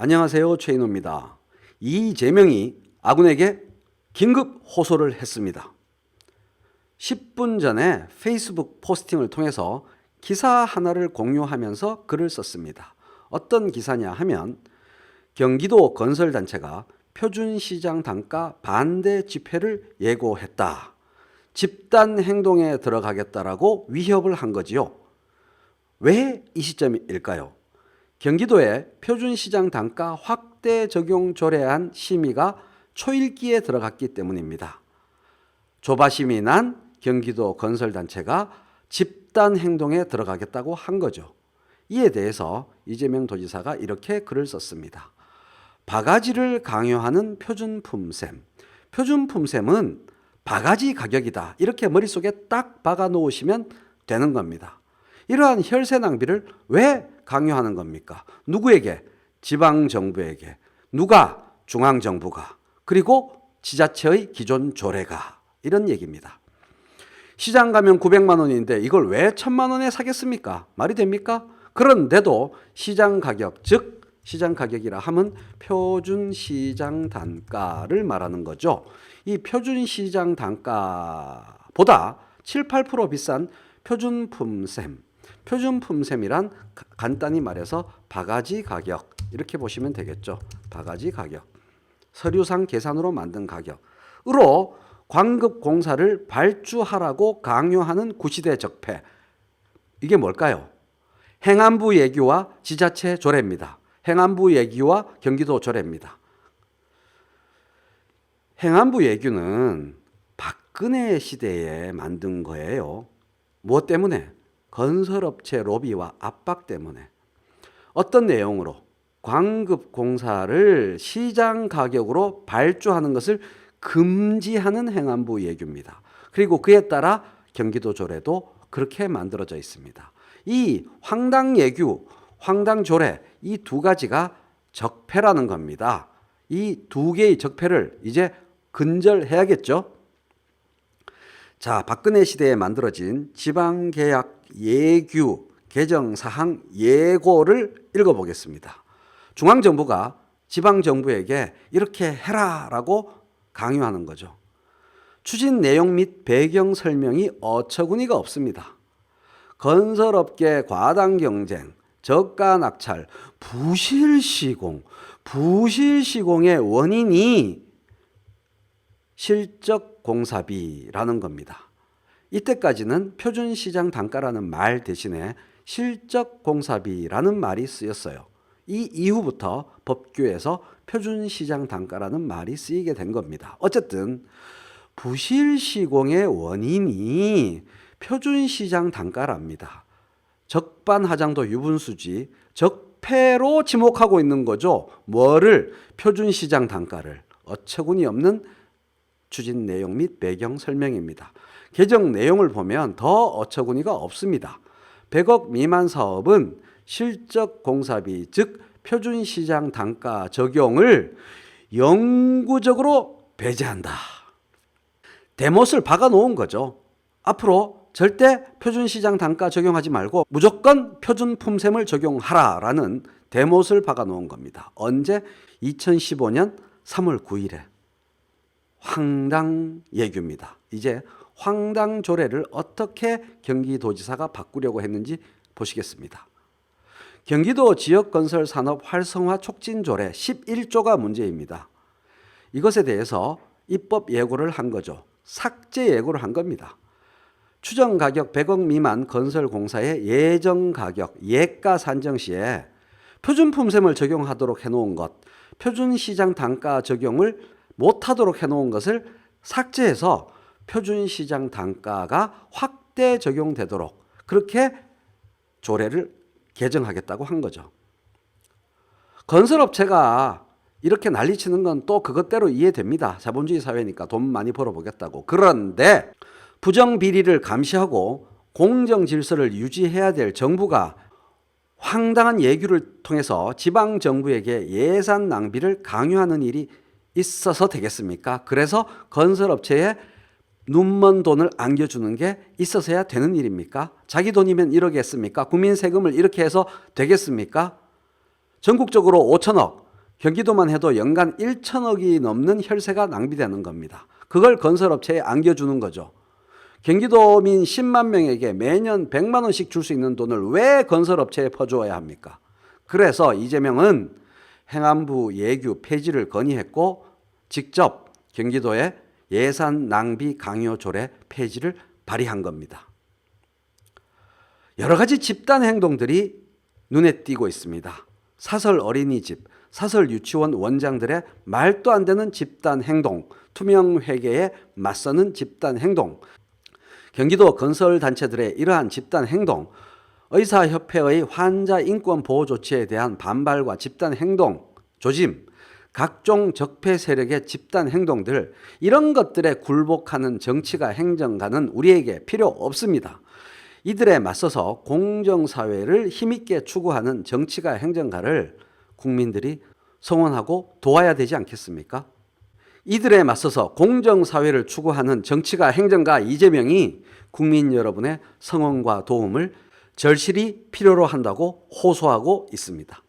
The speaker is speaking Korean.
안녕하세요. 최인호입니다. 이재명이 아군에게 긴급 호소를 했습니다. 10분 전에 페이스북 포스팅을 통해서 기사 하나를 공유하면서 글을 썼습니다. 어떤 기사냐 하면 경기도 건설단체가 표준시장 단가 반대 집회를 예고했다. 집단 행동에 들어가겠다라고 위협을 한 거지요. 왜 이 시점일까요? 경기도에 표준시장 단가 확대 적용 조례안 심의가 초읽기에 들어갔기 때문입니다. 조바심이 난 경기도 건설단체가 집단 행동에 들어가겠다고 한 거죠. 이에 대해서 이재명 도지사가 이렇게 글을 썼습니다. 바가지를 강요하는 표준품셈. 표준품셈은 바가지 가격이다. 이렇게 머릿속에 딱 박아 놓으시면 되는 겁니다. 이러한 혈세 낭비를 왜 강요하는 겁니까? 누구에게? 지방정부에게. 누가? 중앙정부가. 그리고 지자체의 기존 조례가. 이런 얘기입니다. 시장 가면 900만 원인데 이걸 왜 1000만 원에 사겠습니까? 말이 됩니까? 그런데도 시장 가격, 즉 시장 가격이라 하면 표준시장 단가를 말하는 거죠. 이 표준시장 단가보다 7, 8% 비싼 표준품셈. 표준품셈이란 간단히 말해서 바가지 가격 이렇게 보시면 되겠죠. 바가지 가격. 서류상 계산으로 만든 가격으로 광급공사를 발주하라고 강요하는 구시대 적폐. 이게 뭘까요? 행안부 예규와 지자체 조례입니다. 행안부 예규와 경기도 조례입니다. 행안부 예규는 박근혜 시대에 만든 거예요. 무엇 때문에? 건설업체 로비와 압박 때문에. 어떤 내용으로? 광급공사를 시장 가격으로 발주하는 것을 금지하는 행안부 예규입니다. 그리고 그에 따라 경기도 조례도 그렇게 만들어져 있습니다. 이 황당 예규, 황당 조례 이 두 가지가 적폐라는 겁니다. 이 두 개의 적폐를 이제 근절해야겠죠. 자, 박근혜 시대에 만들어진 지방계약 예규 개정사항 예고를 읽어보겠습니다. 중앙정부가 지방정부에게 이렇게 해라라고 강요하는 거죠. 추진 내용 및 배경 설명이 어처구니가 없습니다. 건설업계 과당 경쟁, 저가 낙찰, 부실시공의 원인이 실적 공사비라는 겁니다. 이때까지는 표준시장 단가라는 말 대신에 실적 공사비라는 말이 쓰였어요. 이 이후부터 법규에서 표준시장 단가라는 말이 쓰이게 된 겁니다. 어쨌든 부실시공의 원인이 표준시장 단가랍니다. 적반하장도 유분수지 적폐로 지목하고 있는 거죠. 뭐를? 표준시장 단가를. 어처구니 없는 추진 내용 및 배경 설명입니다. 개정 내용을 보면 더 어처구니가 없습니다. 100억 미만 사업은 실적 공사비, 즉 표준시장 단가 적용을 영구적으로 배제한다. 대못을 박아 놓은 거죠. 앞으로 절대 표준시장 단가 적용하지 말고 무조건 표준품셈을 적용하라라는 대못을 박아 놓은 겁니다. 언제? 2015년 3월 9일에. 황당 예규입니다. 이제 황당 조례를 어떻게 경기도지사가 바꾸려고 했는지 보시겠습니다. 경기도 지역건설 산업 활성화 촉진 조례 11조가 문제입니다. 이것에 대해서 입법 예고를 한 거죠. 삭제 예고를 한 겁니다. 추정 가격 100억 미만 건설 공사의 예정 가격, 예가 산정 시에 표준품셈을 적용하도록 해놓은 것, 표준시장 단가 적용을 못하도록 해놓은 것을 삭제해서 표준시장 단가가 확대 적용되도록 그렇게 조례를 개정하겠다고 한 거죠. 건설업체가 이렇게 난리치는 건 또 그것대로 이해됩니다. 자본주의 사회니까 돈 많이 벌어보겠다고. 그런데 부정비리를 감시하고 공정질서를 유지해야 될 정부가 황당한 예규를 통해서 지방정부에게 예산 낭비를 강요하는 일이 있어서 되겠습니까? 그래서 건설업체에 눈먼 돈을 안겨주는 게 있어서야 되는 일입니까? 자기 돈이면 이러겠습니까? 국민 세금을 이렇게 해서 되겠습니까? 전국적으로 5천억, 경기도만 해도 연간 1천억이 넘는 혈세가 낭비되는 겁니다. 그걸 건설업체에 안겨주는 거죠. 경기도민 10만 명에게 매년 100만 원씩 줄 수 있는 돈을 왜 건설업체에 퍼주어야 합니까? 그래서 이재명은 행안부 예규 폐지를 건의했고 직접 경기도에 예산 낭비 강요 조례 폐지를 발의한 겁니다. 여러 가지 집단 행동들이 눈에 띄고 있습니다. 사설 어린이집, 사설 유치원 원장들의 말도 안 되는 집단 행동, 투명 회계에 맞서는 집단 행동, 경기도 건설단체들의 이러한 집단 행동, 의사협회의 환자 인권 보호 조치에 대한 반발과 집단 행동, 조짐, 각종 적폐 세력의 집단 행동들, 이런 것들에 굴복하는 정치가 행정가는 우리에게 필요 없습니다. 이들에 맞서서 공정사회를 힘있게 추구하는 정치가 행정가를 국민들이 성원하고 도와야 되지 않겠습니까? 이들에 맞서서 공정사회를 추구하는 정치가 행정가 이재명이 국민 여러분의 성원과 도움을 절실히 필요로 한다고 호소하고 있습니다.